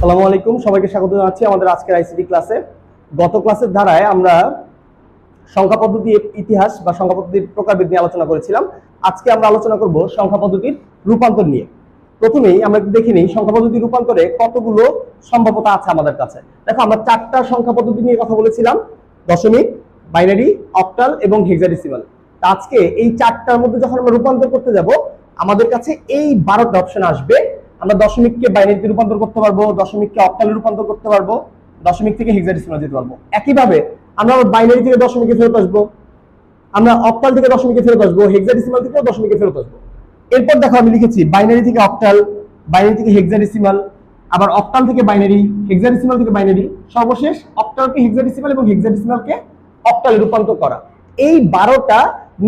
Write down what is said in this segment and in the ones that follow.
আসসালামু আলাইকুম, সবাইকে স্বাগত জানাচ্ছি আমাদের আজকের আইসিটি ক্লাসে। গত ক্লাসের ধারায় আমরা সংখ্যা পদ্ধতির ইতিহাস বা সংখ্যা পদ্ধতির প্রকারভেদ নিয়ে আলোচনা করেছিলাম। আজকে আমরা আলোচনা করব সংখ্যা পদ্ধতির রূপান্তর নিয়ে। প্রথমেই আমরা দেখে নিই সংখ্যা পদ্ধতির রূপান্তরে কতগুলো সম্ভাব্যতা আছে আমাদের কাছে। দেখো, আমরা 4টা সংখ্যা পদ্ধতি নিয়ে কথা বলেছিলাম: দশমিক, বাইনারি, অক্টাল এবং হেক্সাডেসিমাল। আজকে এই 4টার মধ্যে যখন আমরা রূপান্তর করতে যাব, আমাদের কাছে এই 12টা অপশন আসবে। আমরা দশমিককে বাইনারিতে রূপান্তর করতে পারবো, দশমিককে অক্টালে রূপান্তর করতে পারবো, দশমিক থেকে হেক্সাডেসিমাল যেতে পারবো। একইভাবে আমরা বাইনারি থেকে দশমিকে ফেরত আসবো, আমরা অক্টাল থেকে দশমিকে ফেরত আসবো, হেক্সাডেসিমাল থেকেও দশমিকে ফেরত আসবো। এরপর দেখো, আমি লিখেছি বাইনারি থেকে অক্টাল, বাইনারি থেকে হেক্সাডেসিমাল, আবার অক্টাল থেকে বাইনারি, হেক্সাডেসিমাল থেকে বাইনারি, সর্বশেষ অক্টালকে হেক্সাডেসিমাল এবং হেক্সাডেসিমালকে অক্টালে রূপান্তর করা। এই 12টা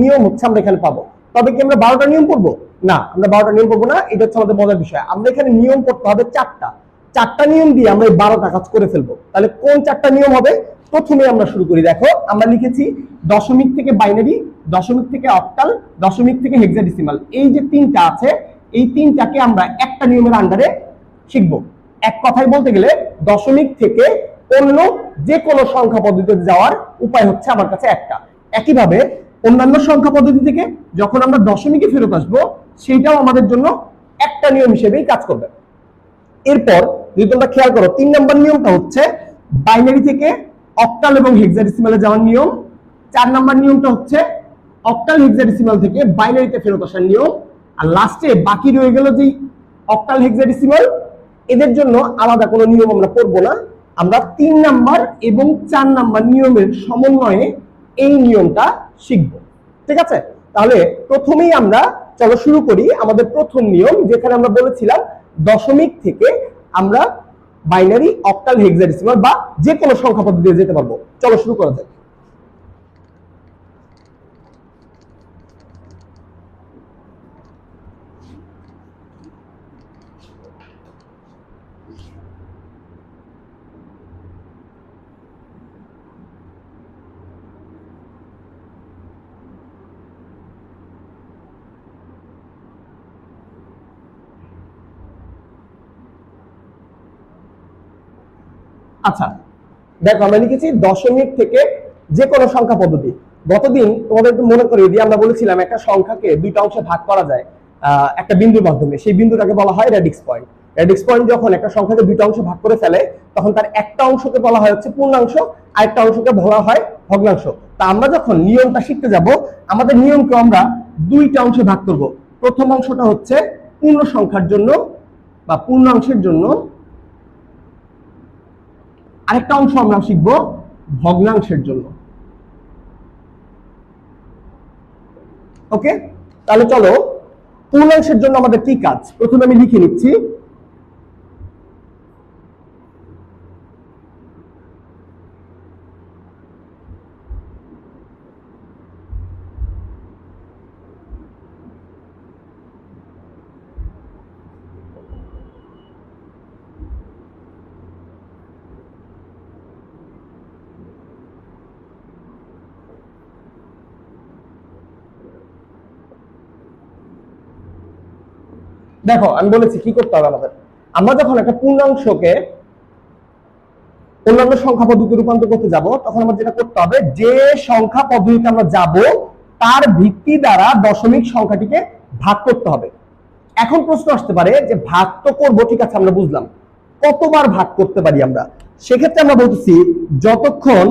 নিয়ম হচ্ছে আমরা এখানে পাবো। তবে কি আমরা 12টা নিয়ম পড়বো? না, আমরা 12টা নিয়ম পড়বো না। এটা হচ্ছে আমাদের মজার বিষয়। আমরা এখানে নিয়ম পড়তে হবে 4টা নিয়ম দিয়ে আমরা এই 12টা কাজ করে ফেলবো। তাহলে কোন 4টা নিয়ম হবে? প্রথমে আমরা শুরু করি। দেখো, আমরা লিখেছি দশমিক থেকে বাইনারি, দশমিক থেকে অক্টাল, দশমিক থেকে হেক্সাডেসিমাল। এই যে 3টা আছে, এই 3টাকে আমরা একটা নিয়মের আন্ডারে শিখবো। এক কথায় বলতে গেলে দশমিক থেকে অন্য যে কোনো সংখ্যা পদ্ধতিতে যাওয়ার উপায় হচ্ছে আমার কাছে একটা। একইভাবে অন্যান্য সংখ্যা পদ্ধতি থেকে যখন আমরা দশমিকে ফেরত আসবো, সেটাও আমাদের জন্য একটা নিয়ম হিসেবেই কাজ করবে। এরপর যদি তোমরা খেয়াল করো, 3 নম্বর নিয়মটা হচ্ছে বাইনারি থেকে অক্টাল এবং হেক্সাডেসিমালে যাওয়ার নিয়ম। 4 নম্বর নিয়মটা হচ্ছে অক্টাল হেক্সাডেসিমাল থেকে বাইনারিতে ফেরত আসার নিয়ম। আর লাস্টে বাকি রয়ে গেল যে অক্টাল হেক্সাডেসিমাল, এদের জন্য আলাদা কোনো নিয়ম আমরা পড়বো না। আমরা 3 নাম্বার এবং 4 নাম্বার নিয়মের সমন্বয়ে এই নিয়মটা শিখব। ঠিক আছে? তাহলে প্রথমেই আমরা চলো শুরু করি আমাদের প্রথম নিয়ম, যেখানে আমরা বলেছিলাম দশমিক থেকে আমরা বাইনারি, অক্টাল, হেক্সাডেসিমাল বা যে কোনো সংখ্যা পদ্ধতিতে যেতে পারবো। চলো শুরু করা যাক। আচ্ছা, দেখো, আমরা লিখেছি দশমিক থেকে যে কোনো সংখ্যা পদ্ধতি। গতদিন তোমাদের একটু মনে করিয়ে দিয়ে আমরা বলেছিলাম একটা সংখ্যাকে 2টা অংশে ভাগ করা যায় একটা বিন্দুর মাধ্যমে। সেই বিন্দুটাকে বলা হয় রেডিক্স পয়েন্ট। রেডিক্স পয়েন্ট যখন একটা সংখ্যাকে 2টা অংশে ভাগ করে ফেলে, তখন তার একটা অংশকে বলা হয় হচ্ছে পূর্ণাংশ, আর একটা অংশকে বলা হয় ভগ্নাংশ। তা আমরা যখন নিয়মটা শিখতে যাব, আমাদের নিয়মকে আমরা 2টা অংশে ভাগ করব। প্রথম অংশটা হচ্ছে পূর্ণ সংখ্যার জন্য বা পূর্ণাংশের জন্য, আরেকটা অংশ আমরা শিখবো ভগ্নাংশের জন্য। ওকে, তাহলে চলো পূর্ণাংশের জন্য আমাদের কি কাজ, প্রথমে আমি লিখে নিচ্ছি। দেখো, আমি বলেছি কি করতে হবে আমাদের। আমরা যখন একটা পূর্ণাংশকে অন্যান্য সংখ্যা পদ্ধতিতে রূপান্তর করতে যাব, তখন আমরা যেটা করতে হবে, যে সংখ্যা পদ্ধতিতে আমরা যাব তার ভিত্তি দ্বারা দশমিক সংখ্যাটিকে ভাগ করতে হবে। এখন প্রশ্ন আসতে পারে যে ভাগ তো করবো, ঠিক আছে, আমরা বুঝলাম, কতবার ভাগ করতে পারি আমরা? সেক্ষেত্রে আমরা বলতেছি যতক্ষণ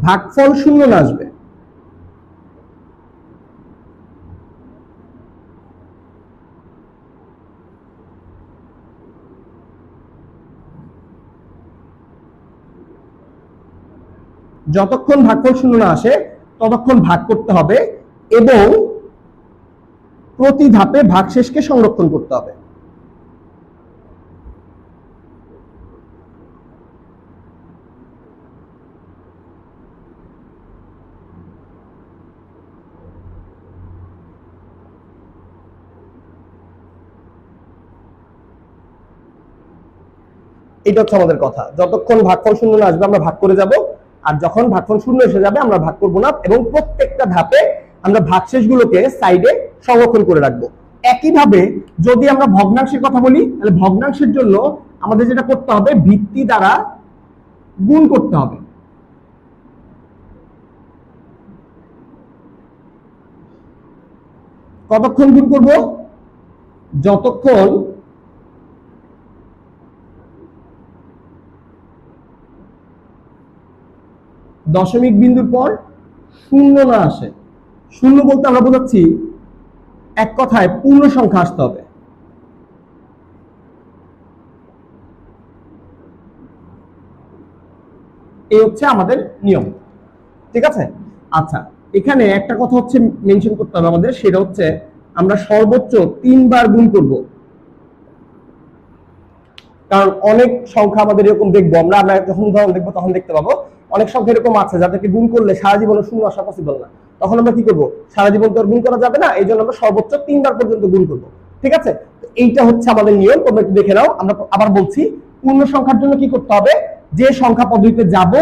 ভাগফল শূন্য না আসবে। যতক্ষণ ভাগফল শূন্য না আসে ততক্ষণ ভাগ করতে হবে, এবং প্রতি ধাপে ভাগশেষকে সংরক্ষণ করতে হবে। এটা হচ্ছে আমাদের কথা, যতক্ষণ ভাগফল শূন্য না আসবে আমরা ভাগ করে যাব, আর যখন ভাগফল শূন্য এসে যাবে আমরা ভাগ করব না, এবং প্রত্যেকটা ধাপে আমরা ভাগশেষগুলোকে সাইডে সংরক্ষণ করে রাখবো। একইভাবে যদি আমরা ভগ্নাংশের কথা বলি, তাহলে ভগ্নাংশের জন্য আমাদের যেটা করতে হবে, ভিত্তি দ্বারা গুণ করতে হবে। কতক্ষণ গুণ করব? যতক্ষণ দশমিক বিন্দুর পর শূন্য না আসে। শূন্য বলতে আমরা বোঝাচ্ছি এক কথায় পূর্ণ সংখ্যা আসতে হবে। এই হচ্ছে আমাদের নিয়ম, ঠিক আছে? আচ্ছা, এখানে একটা কথা হচ্ছে মেনশন করতে হবে আমাদের, সেটা হচ্ছে আমরা সর্বোচ্চ 3 বার গুণ করব। কারণ অনেক সংখ্যা আমাদের এরকম দেখবো আমরা যখন উদাহরণ দেখবো তখন দেখতে পাবো অনেক সংখ্যা এরকম আছে যাদেরকে গুণ করলে সারা জীবনে শূন্য আসা পসিবল না। তখন আমরা কি করব? সারা জীবন তো আর গুণ করা যাবে না, এই জন্য আমরা সর্বোচ্চ 3 বার পর্যন্ত গুণ করব, ঠিক আছে? এইটা হচ্ছে আমাদের নিয়ম, তোমরা একটু দেখে নাও। আমরা আবার বলছি, পূর্ণ সংখ্যার জন্য কি করতে হবে? যে সংখ্যা পদ্ধতিতে যাব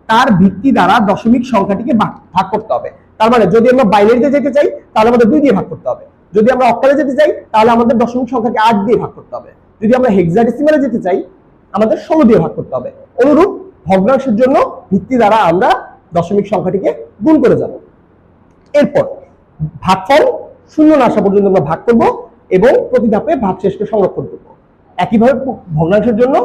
তার ভিত্তি দ্বারা দশমিক সংখ্যাটিকে ভাগ করতে হবে। তার মানে যদি আমরা বাইনারিতে যেতে চাই তাহলে আমাদের 2 দিয়ে ভাগ করতে হবে, যদি আমরা অক্টালে যেতে চাই তাহলে আমাদের দশমিক সংখ্যাকে 8 দিয়ে ভাগ করতে হবে, যদি আমরা হেক্সাডেসিমালে যেতে চাই আমাদের 16 দিয়ে ভাগ করতে হবে। অনুরূপ ভগ্নাংশের জন্য ভিত্তি দ্বারা আমরা দশমিক সংখ্যাটিকে গুণ করে যাব। এরপর ভাগফল শূন্য না আসা পর্যন্ত আমরা ভাগ করব এবং প্রতি ধাপে ভাগশেষকে সংরক্ষণ করব। একইভাবে ভগ্নাংশের জন্য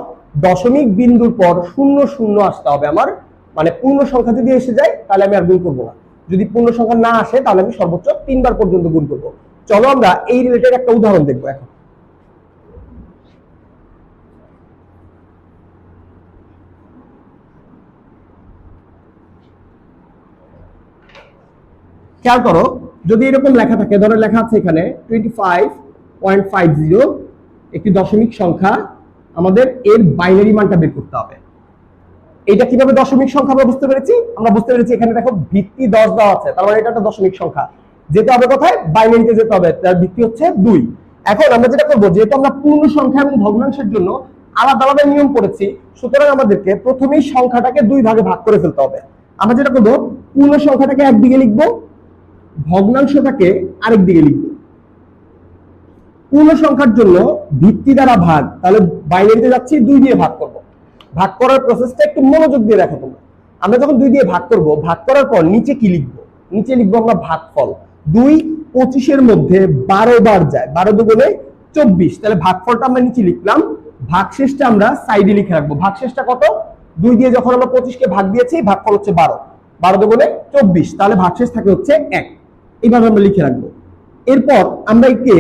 দশমিক বিন্দুর পর শূন্য শূন্য আসতে হবে আমার, মানে পূর্ণ সংখ্যা যদি এসে যায় তাহলে আমি আর গুণ করব না, যদি পূর্ণ সংখ্যা না আসে তাহলে আমি সর্বোচ্চ 3 বার পর্যন্ত গুণ করব। চলো আমরা এই রিলেটেড একটা উদাহরণ দেখবো এখন। খেয়াল করো, যদি এরকম লেখা থাকে, ধরো লেখা আছে এখানে 25.50 একটি দশমিক সংখ্যা, আমাদের এর বাইনারি মানটা বের করতে হবে। এটা কিভাবে দশমিক সংখ্যা আমরা বুঝতে পেরেছি? আমরা বুঝতে পেরেছি এখানে দেখো ভিত্তি 10 দেওয়া আছে, তার মানে এটা একটা দশমিক সংখ্যা। যেতে হবে কোথায়? বাইনারিতে যেতে হবে, তার ভিত্তি হচ্ছে 2। এখন আমরা যেটা করব, যেহেতু আমরা পূর্ণ সংখ্যা এবং ভগ্নাংশের জন্য আলাদা আলাদা নিয়ম পড়েছি, সুতরাং আমাদেরকে প্রথমেই সংখ্যাটাকে 2 ভাগে ভাগ করে ফেলতে হবে। আমরা যেটা করব, পূর্ণ সংখ্যাটাকে একদিকে লিখবো, ভগ্নাংশটাকে আরেক দিকে লিখব। পূর্ণ সংখ্যার জন্য ভিত্তি দ্বারা ভাগ, তাহলে বাইনারিতে যাচ্ছি 2 দিয়ে ভাগ করব। ভাগ করার প্রসেসটা একটু মনোযোগ দিয়ে দেখো তোমরা। আমরা যখন 2 দিয়ে ভাগ করব, ভাগ করার পর নিচে কি লিখব? নিচে লিখব আমরা ভাগফল। 2 25 এর মধ্যে 12 বার যায়, 12 দুগুণে 24, তাহলে ভাগফলটা আমরা নিচে লিখলাম। ভাগশেষটা আমরা সাইডে লিখে রাখবো। ভাগশেষটা কত? 2 দিয়ে যখন আমরা 25 কে ভাগ দিয়েছি, ভাগফল হচ্ছে 12, 12 দুগুণে 24, তাহলে ভাগশেষ থাকে হচ্ছে 1। এইভাবে আমরা লিখে রাখবো। এরপর আমরা একে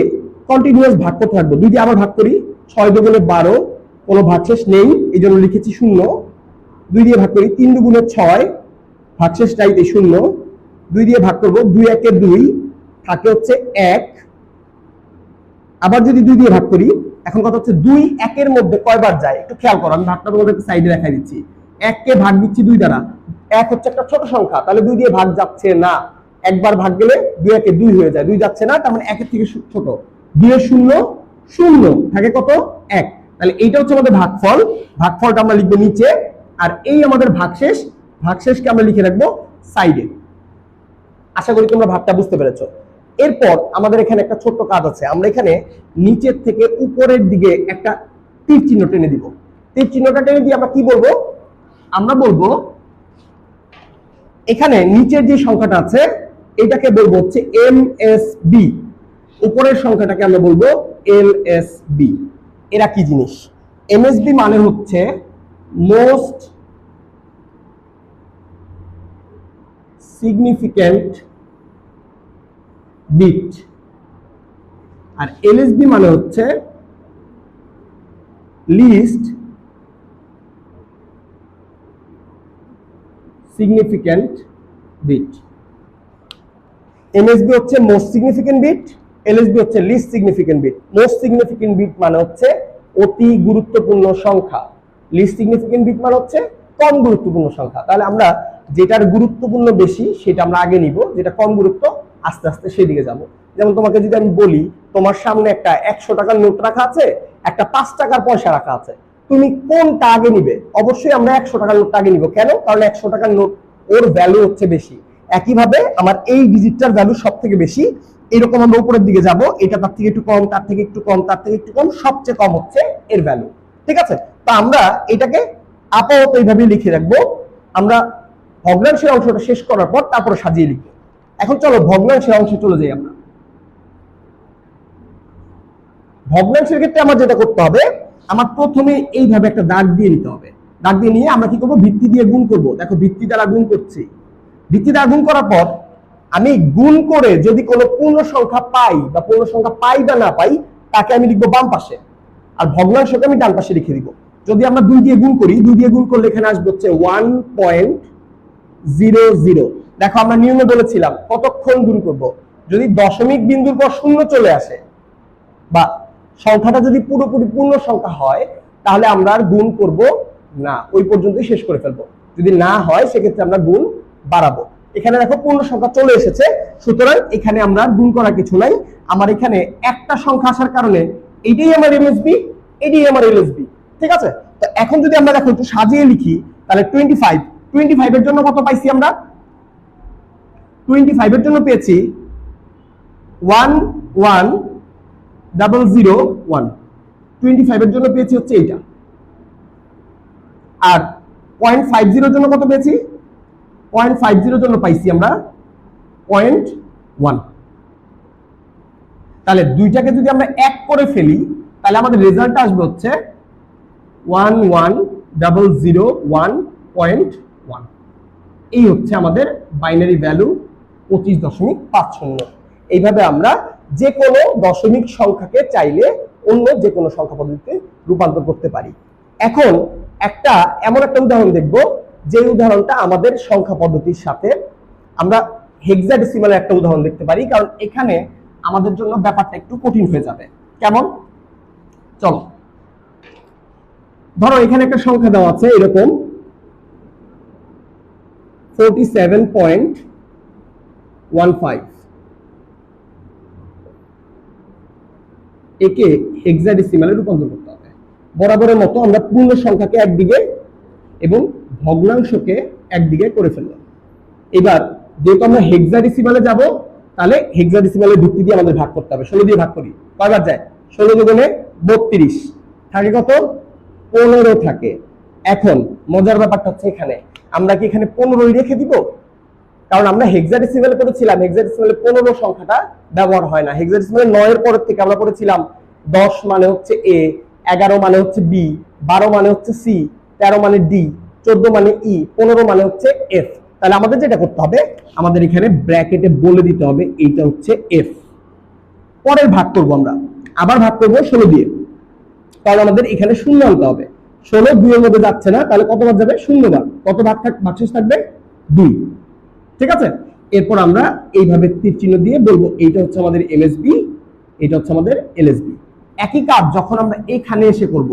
কন্টিনিউয়াস ভাগ করতে থাকবো। 2 দিয়ে আবার ভাগ করি, 6 দুগুণে 12, কোনো ভাগশেষ নেই এই জন্য লিখেছি 0। 2 দিয়ে ভাগ করি, 3 দুগুণে 6, ভাগশেষ নাই তাই 0। 2 দিয়ে ভাগ করবো, 2 একে 2, থাকে হচ্ছে 1। আবার যদি 2 দিয়ে ভাগ করি, এখন কথা হচ্ছে 2 1 এর মধ্যে কয়বার যায় একটু খেয়াল করো। আমি ভাগটা তোমাদের সাইডে দেখাই দিচ্ছি। 1 কে ভাগ দিচ্ছি 2 দ্বারা, 1 হচ্ছে একটা ছোট সংখ্যা, তাহলে 2 দিয়ে ভাগ যাচ্ছে না। একবার ভাগ গেলে 2 একে 2 হয়ে যায়, 2 যাচ্ছে না, তার মানে 1 এর থেকে ছোট। 2 এর 0 0, থাকে কত? 1। তাহলে এইটা হচ্ছে আমাদের ভাগফল। ভাগফলটা আমরা লিখবো নিচে, আর এই আমাদের ভাগশেষ, ভাগশেষকে আমরা লিখে রাখবো সাইডে। আশা করি তোমরা ভাগটা বুঝতে পেরেছো। এরপর আমাদের এখানে একটা ছোট্ট কাজ আছে, আমরা এখানে নিচের থেকে উপরের দিকে একটা তীর চিহ্ন টেনে দিব। তীর চিহ্নটা টেনে দিয়ে আমরা কি বলবো? আমরা বলবো এখানে নিচের যে সংখ্যাটা আছে এটাকে বলবো হচ্ছে MSB, উপরের সংখ্যাটাকে আমরা বলবো LSB। এরা কি জিনিস? MSB মানে হচ্ছে মোস্ট সিগনিফিক্যান্ট বিট, আর LSB মানে হচ্ছে লিস্ট সিগনিফিক্যান্ট বিট। MSB হচ্ছে মোস্ট সিগনিফিক্যান্ট বিট, LSB হচ্ছে least significant bit. Most significant bit মানে হচ্ছে অতি গুরুত্বপূর্ণ সংখ্যা, লিস্ট সিগনিফিক্যান্ট বিট মানে হচ্ছে কম গুরুত্বপূর্ণ সংখ্যা। তাহলে আমরা যেটার গুরুত্বপূর্ণ বেশি সেটা আমরা আগে নিব, যেটা কম গুরুত্ব আস্তে আস্তে সেদিকে যাব। যেমন তোমাকে যদি আমি বলি তোমার সামনে একটা 100 টাকার নোট রাখা আছে, একটা 5 টাকার পয়সা রাখা আছে, তুমি কোনটা আগে নিবে? অবশ্যই আমরা 100 টাকার নোটটা আগে নিব। কেন? কারণ 100 টাকার নোট ওর ভ্যালু হচ্ছে বেশি। একইভাবে আমার এই ডিজিটটার ভ্যালু সব থেকে বেশি, এরকম আমরা উপরের দিকে যাব, এটা তার থেকে একটু কম, তার থেকে একটু কম, তার থেকে একটু কম, সবচেয়ে কম হচ্ছে এর ভ্যালু। ঠিক আছে, তো আমরা এটাকে আপাতত এইভাবে লিখে রাখবো। আমরা ভগ্নাংশের অংশটা শেষ করার পর তারপরে সাজিয়ে লিখবো। এখন চলো ভগ্নাংশের অংশে চলে যাই। আমরা ভগ্নাংশের ক্ষেত্রে আমার যেটা করতে হবে, আমার প্রথমে এইভাবে একটা দাগ দিয়ে নিতে হবে। দাগ দিয়ে নিয়ে আমরা কি করবো, ভিত্তি দিয়ে গুণ করব। দেখো ভিত্তি দ্বারা গুণ করছি। ভিত্তি দ্বারা গুণ করার পর আমি গুণ করে যদি কোনো পূর্ণ সংখ্যা পাই বা পূর্ণ সংখ্যা পাই বা না পাই, তাকে আমি লিখবো বাম পাশে, আর ভগ্নাংশকে আমি ডান পাশে লিখে দিব। যদি আমরা 2 দিয়ে গুণ করি, 2 দিয়ে গুণ করলে এখানে আসবে হচ্ছে 1.00। দেখো আমরা নিয়মে বলেছিলাম কতক্ষণ গুণ করব, যদি দশমিক বিন্দুর পর শূন্য চলে আসে বা সংখ্যাটা যদি পুরোপুরি পূর্ণ সংখ্যা হয়, তাহলে আমরা আর গুণ করব না, ওই পর্যন্তই শেষ করে ফেলবো। যদি না হয় সেক্ষেত্রে আমরা গুণ বাড়াবো। এখানে দেখো পূর্ণ সংখ্যা চলে এসেছে, সুতরাং এখানে আমরা গুণ করার কিছু নাই। আমার এখানে একটা সংখ্যা আসার কারণে এটাই আমার এমএসবি, এটাই আমার এলএসবি। ঠিক আছে, তো এখন যদি আমরা দেখো একটু সাজিয়ে লিখি, তাহলে 25 এর জন্য কত পাইছি আমরা? 25 এর জন্য পেয়েছি 11001। 25 এর জন্য পেয়েছি হচ্ছে এইটা। আর 0.50 এর জন্য কত পেয়েছি? 0.50 এর জন্য পাইছি আমরা 0.1। তাহলে দুইটাকে যদি আমরা এক করে ফেলি, তাহলে আমাদের রেজাল্ট আসবে হচ্ছে 11001.1। এই হচ্ছে আমাদের বাইনারি ভ্যালু 25.50। এইভাবে আমরা যে কোনো দশমিক সংখ্যাকে চাইলে অন্য যে কোনো সংখ্যা পদ্ধতিতে রূপান্তর করতে পারি। এখন এমন একটা উদাহরণ দেখব, যে উদাহরণটা আমাদের সংখ্যা পদ্ধতির সাথে আমরা হেক্সাডেসিমালের একটা উদাহরণ দেখতে পারি, কারণ এখানে আমাদের জন্য ব্যাপারটা একটু কঠিন হয়ে যাবে। কেমন? চলো, ধরো এখানে একটা সংখ্যা দেওয়া আছে এরকম 47.15। একে হেক্সাডেসিমালে রূপান্তর করতে হবে। বরাবরের মতো আমরা পূর্ণ সংখ্যাকে একদিকে এবং ভগ্নাংশকে একদিকে করে ফেললাম। এবার যেহেতু আমরা হেক্সাডেসিমালে যাব, তাহলে হেক্সাডেসিমালের ভিত্তি দিয়ে আমাদের ভাগ করতে হবে। 16 দিয়ে ভাগ করি, কয়বার যায়? 16 দুগুণে 32, থাকে কত? 15 থাকে। এখন মজার ব্যাপারটা হচ্ছে এখানে আমরা কি এখানে 15 রেখে দিব? কারণ আমরা হেক্সাডেসিমালে করেছিলাম, হেক্সাডেসিমালে 15 সংখ্যাটা ব্যবহার হয় না। হেক্সাডেসিমালে 9 এর পরের থেকে আমরা করেছিলাম 10 মানে হচ্ছে এ, 11 মানে হচ্ছে বি, 12 মানে হচ্ছে সি, 13 মানে ডি, 14 মানে ই, 15 মানে হচ্ছে এফ। তাহলে আমাদের যেটা করতে হবে, আমাদের এখানে ব্র্যাকেটে বলে দিতে হবে এইটা হচ্ছে এফ। পরের ভাগ করব, আমরা আবার ভাগ করব 16 দিয়ে, কারণ আমাদের এখানে শূন্য আনতে হবে। 16 2 এর মধ্যে যাচ্ছে না, তাহলে কতবার যাবে? 0 বার। কত ভাগশেষ থাকবে? 2। ঠিক আছে, এরপর আমরা এইভাবে তীর চিহ্ন দিয়ে বলবো এইটা হচ্ছে আমাদের এমএসবি, এটা হচ্ছে আমাদের এলএসবি। একই কাজ যখন আমরা এখানে এসে করব,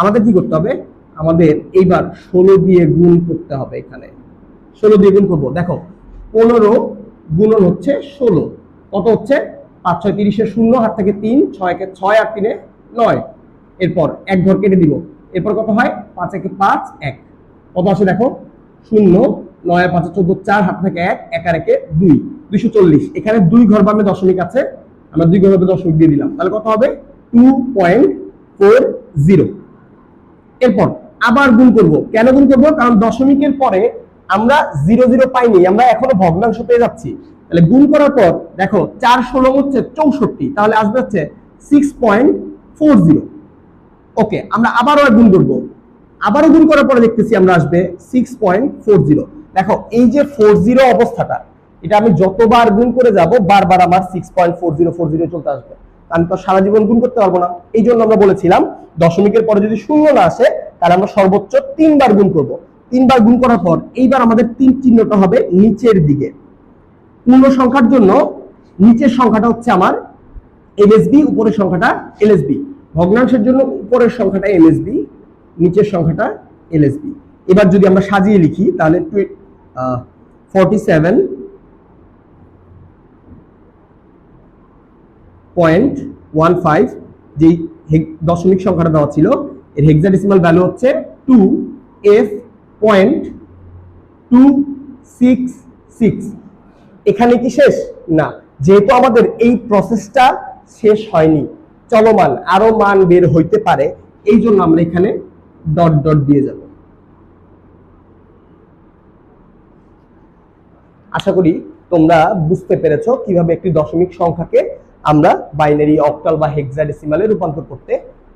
আমাদের কি করতে হবে? আমাদের এইবার 16 দিয়ে গুণ করতে হবে। এখানে 16 দিয়ে গুণ করব। দেখো 15 গুণন হচ্ছে 16, কত হচ্ছে? 5 6 30 এর 0, হাত থেকে 3, 6 একে 6 আর 3 এ 9। এরপর এক ঘর কেটে দিব। এরপর কত হয়? 5 একে 5, 1। কত আসে দেখো? 0, 9 আর 5 14, 4, হাত থেকে 1, 1 আর 1 2, 240। এখানে 2 ঘর বামে দশমিক আছে, আমরা 2 ঘর বামে দশমিক দিয়ে দিলাম। তাহলে কত হবে? 2.40। এরপর আবার গুণ করব। কেন গুণ করব? কারণ দশমিকের পরে আমরা 00 পাইনি, আমরা এখনো ভগ্নাংশ পেয়ে যাচ্ছি। তাহলে গুণ করার পর দেখো 4 16 হচ্ছে 64, তাহলে আসবে হচ্ছে 6.40। ওকে, আমরা আবারও গুণ করব। আবারও গুণ করার পরে দেখতেছি আমরা আসবে 6.40। দেখো এই যে 40 অবস্থাটা, এটা আমি যতবার গুণ করে যাব বারবার আমার 6.4040 চলতে আসবে। আমি তো সারা জীবন গুণ করতে পারবো না। এই জন্য আমরা বলেছিলাম দশমিকের পরে যদি শূন্য না আসে, তাহলে আমরা সর্বোচ্চ 3 বার গুণ করব। 3 বার গুণ করার পর এইবার আমাদের 3 চিহ্নটা হবে নিচের দিকে। পূর্ণ সংখ্যার জন্য নিচের সংখ্যাটা হচ্ছে আমার এলএসবি, উপরের সংখ্যাটা এলএসবি। ভগ্নাংশের জন্য উপরের সংখ্যাটা এমএসবি, নিচের সংখ্যাটা এলএসবি। এবার যদি আমরা সাজিয়ে লিখি, তাহলে 47.15 যে দশমিক সংখ্যাটা দেওয়া ছিল, এর হেক্সাডেসিমাল ভ্যালু হচ্ছে 2f.266। এখানে কি শেষ? না, যেহেতু আমাদের এই প্রসেসটা শেষ হয়নি, চলমান, আরো মান বের হইতে পারে, এই জন্য আমরা এখানে ডট ডট দিয়ে যাব। আশা করি তোমরা বুঝতে পেরেছো কিভাবে একটি দশমিক সংখ্যাকে আমরা বাইনারি, অক্টাল বা হেক্সাডেসিমালে রূপান্তর করতে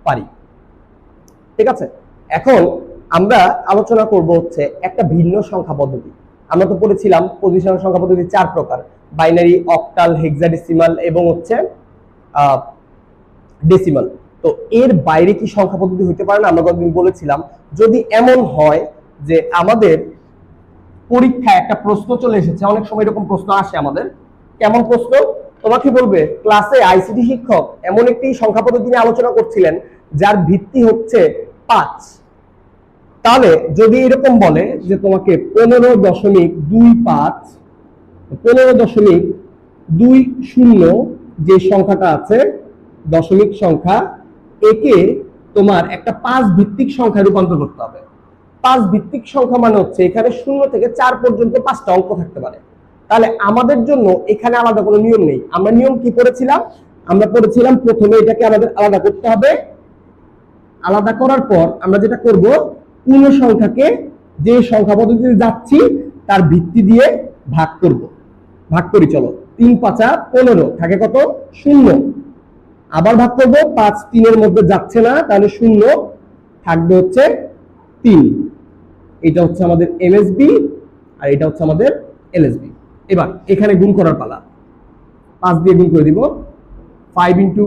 পারি। ঠিক আছে, এখন আমরা আলোচনা করব হচ্ছে একটা ভিন্ন সংখ্যা পদ্ধতি। আমরা তো পড়েছিলাম পজিশন সংখ্যা পদ্ধতি 4 প্রকার, বাইনারি, অক্টাল, হেক্সাডেসিমাল এবং হচ্ছে ডেসিমাল। তো এর বাইরে কি সংখ্যা পদ্ধতি হইতে পারে না? আমরা কতদিন বলেছিলাম যদি এমন হয় যে আমাদের পরীক্ষায় একটা প্রশ্ন চলে এসেছে, অনেক সময় এরকম প্রশ্ন আসে আমাদের। কেমন প্রশ্ন? তোমাকে বলবে ক্লাসে আইসিটি শিক্ষক এমন একটি সংখ্যা পদ্ধতি নিয়ে আলোচনা করছিলেন যার ভিত্তি হচ্ছে 5। তাহলে যদি এরকম বলে যে তোমাকে 15.25 যে সংখ্যাটা আছে দশমিক সংখ্যা, একে তোমার একটা 5 ভিত্তিক সংখ্যায় রূপান্তর করতে হবে। 5 ভিত্তিক সংখ্যা মানে হচ্ছে এখানে 0 থেকে 4 পর্যন্ত 5টা অঙ্ক থাকতে পারে। তাহলে আমাদের জন্য এখানে আলাদা কোনো নিয়ম নেই। আমরা নিয়ম কি পড়েছিলাম? আমরা পড়েছিলাম প্রথমে এটাকে আমাদের আলাদা করতে হবে। আলাদা করার পর আমরা যেটা করব, পূর্ণ সংখ্যাকে যে সংখ্যা পদ্ধতিতে যাচ্ছি তার ভিত্তি দিয়ে ভাগ করব। ভাগ করি, চলো। 3 5 15 থাকে কত? 0। আবার ভাগ করব, 5 3 এর মধ্যে যাচ্ছে না, তাহলে 0 থাকবে হচ্ছে 3। এটা হচ্ছে আমাদের এমএসবি আর এটা হচ্ছে আমাদের এলএসবি। এবার এখানে গুণ করার পালা। 5 দিয়ে গুণ করে দিব। 5 ×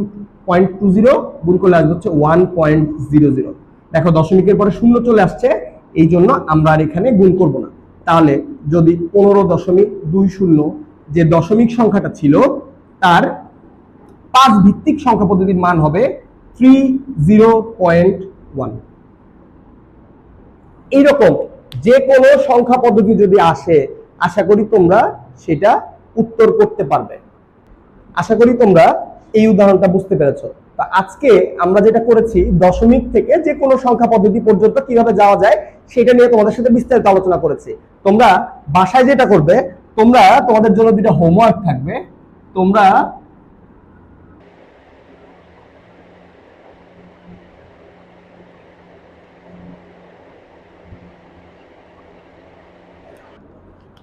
0.20 গুণ করলে আসবে হচ্ছে 1.00। দেখো দশমিকের পরে 0 চলে আসছে, এই জন্য আমরা আর এখানে গুণ করব না। তাহলে যদি 15.20 যে দশমিক সংখ্যাটা ছিল তার 5 ভিত্তিক সংখ্যা পদ্ধতির মান হবে 30.1। এইরকম যে কোনো সংখ্যা পদ্ধতি যদি আসে, আশা করি তোমরা সেটা উত্তর করতে পারবে। আশা করি তোমরা এই উদাহরণটা বুঝতে পেরেছো। তা আজকে আমরা যেটা করেছি, দশমিক থেকে যে কোনো সংখ্যা পদ্ধতি পর্যন্ত কিভাবে যাওয়া যায় সেটা নিয়ে তোমাদের সাথে বিস্তারিত আলোচনা করেছি। তোমরা বাসায় যেটা করবে, তোমরা তোমাদের জন্য দুটো হোমওয়ার্ক থাকবে। তোমরা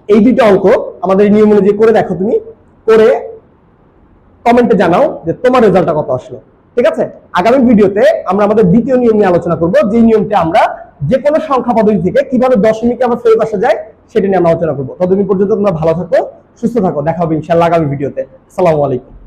এই দুটো অঙ্ক আমাদের নিয়ম অনুযায়ী করে দেখো, তুমি করে কমেন্টে জানাও যে তোমার রেজাল্টটা কত আসলো। ঠিক আছে, আগামী ভিডিওতে আমরা আমাদের দ্বিতীয় নিয়ম নিয়ে আলোচনা করব, যে নিয়মটা আমরা যে কোনো সংখ্যা পদ্ধতি থেকে কিভাবে দশমিকে আবার ফেরত আসা যায় সেটা নিয়ে আমরা আলোচনা করবো। ততদিন পর্যন্ত তোমরা ভালো থাকো, সুস্থ থাকো। দেখা হবে ইনশাআল্লাহ আগামী ভিডিওতে। আসসালামু আলাইকুম।